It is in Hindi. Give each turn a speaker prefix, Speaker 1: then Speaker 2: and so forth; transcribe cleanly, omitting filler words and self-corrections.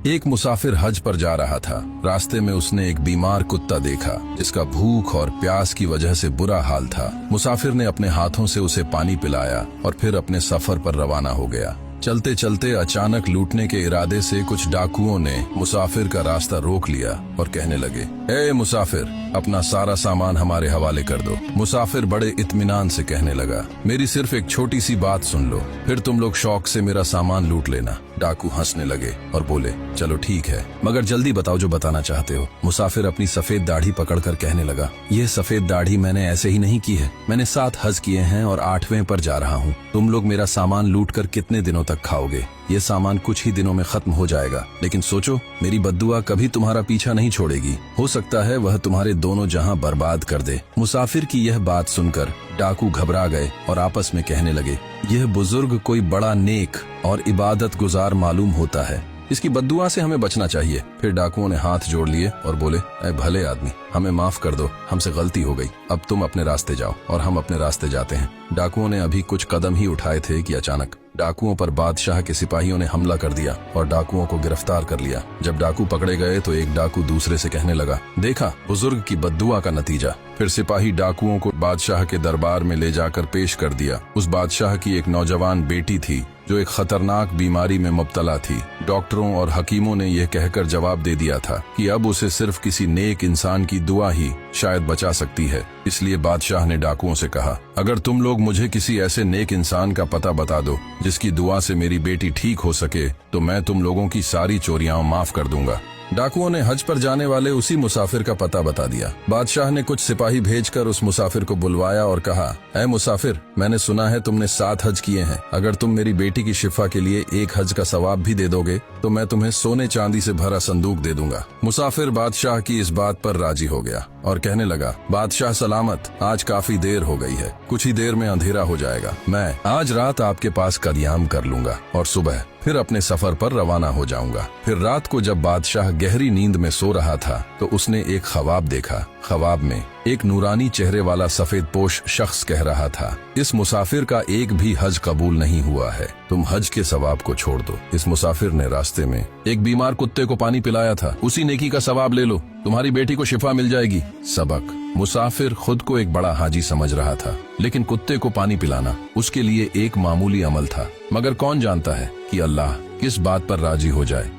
Speaker 1: एक मुसाफिर हज पर जा रहा था। रास्ते में उसने एक बीमार कुत्ता देखा जिसका भूख और प्यास की वजह से बुरा हाल था। मुसाफिर ने अपने हाथों से उसे पानी पिलाया और फिर अपने सफर पर रवाना हो गया। चलते चलते अचानक लूटने के इरादे से कुछ डाकुओं ने मुसाफिर का रास्ता रोक लिया और कहने लगे, ए मुसाफिर, अपना सारा सामान हमारे हवाले कर दो। मुसाफिर बड़े इत्मीनान से कहने लगा, मेरी सिर्फ एक छोटी सी बात सुन लो, फिर तुम लोग शौक से मेरा सामान लूट लेना। डाकू हंसने लगे और बोले, चलो ठीक है, मगर जल्दी बताओ जो बताना चाहते हो। मुसाफिर अपनी सफेद दाढ़ी पकड़कर कहने लगा, यह सफेद दाढ़ी मैंने ऐसे ही नहीं की है। मैंने 7 हज किए हैं और 8वें पर जा रहा हूँ। तुम लोग मेरा सामान लूटकर कितने दिनों तक खाओगे? ये सामान कुछ ही दिनों में खत्म हो जाएगा, लेकिन सोचो, मेरी बद्दुआ कभी तुम्हारा पीछा नहीं छोड़ेगी। हो सकता है वह तुम्हारे दोनों जहां बर्बाद कर दे। मुसाफिर की यह बात सुनकर डाकू घबरा गए और आपस में कहने लगे, यह बुजुर्ग कोई बड़ा नेक और इबादत गुजार मालूम होता है, इसकी बद्दुआ से हमें बचना चाहिए। फिर डाकुओं ने हाथ जोड़ लिए और बोले, ऐ भले आदमी, हमें माफ कर दो, हमसे गलती हो गई। अब तुम अपने रास्ते जाओ और हम अपने रास्ते जाते हैं। डाकुओं ने अभी कुछ कदम ही उठाए थे कि अचानक डाकुओं पर बादशाह के सिपाहियों ने हमला कर दिया और डाकुओं को गिरफ्तार कर लिया। जब डाकू पकड़े गए तो एक डाकू दूसरे से कहने लगा, देखा बुजुर्ग की बद्दुआ का नतीजा। फिर सिपाही डाकुओं को बादशाह के दरबार में ले जाकर पेश कर दिया। उस बादशाह की एक नौजवान बेटी थी जो एक खतरनाक बीमारी में मुब्तला थी। डॉक्टरों और हकीमों ने यह कहकर जवाब दे दिया था कि अब उसे सिर्फ किसी नेक इंसान की दुआ ही शायद बचा सकती है। इसलिए बादशाह ने डाकुओं से कहा, अगर तुम लोग मुझे किसी ऐसे नेक इंसान का पता बता दो जिसकी दुआ से मेरी बेटी ठीक हो सके, तो मैं तुम लोगों की सारी चोरियां माफ कर दूंगा। डाकुओं ने हज पर जाने वाले उसी मुसाफिर का पता बता दिया। बादशाह ने कुछ सिपाही भेजकर उस मुसाफिर को बुलवाया और कहा, ऐ मुसाफिर, मैंने सुना है तुमने 7 हज किए हैं। अगर तुम मेरी बेटी की शिफा के लिए 1 हज का सवाब भी दे दोगे तो मैं तुम्हें सोने चांदी से भरा संदूक दे दूंगा। मुसाफिर बादशाह की इस बात पर राजी हो गया और कहने लगा, बादशाह सलामत, आज काफी देर हो गई है, कुछ ही देर में अंधेरा हो जाएगा। मैं आज रात आपके पास कयाम कर लूंगा और सुबह फिर अपने सफर पर रवाना हो जाऊंगा। फिर रात को जब बादशाह गहरी नींद में सो रहा था तो उसने एक ख्वाब देखा। ख्वाब में एक नूरानी चेहरे वाला सफेद पोश शख्स कह रहा था, इस मुसाफिर का एक भी हज कबूल नहीं हुआ है, तुम हज के सवाब को छोड़ दो। इस मुसाफिर ने रास्ते में एक बीमार कुत्ते को पानी पिलाया था, उसी नेकी का सवाब ले लो, तुम्हारी बेटी को शिफा मिल जाएगी। सबक, मुसाफिर खुद को एक बड़ा हाजी समझ रहा था, लेकिन कुत्ते को पानी पिलाना उसके लिए एक मामूली अमल था। मगर कौन जानता है कि अल्लाह किस बात पर राजी हो जाए।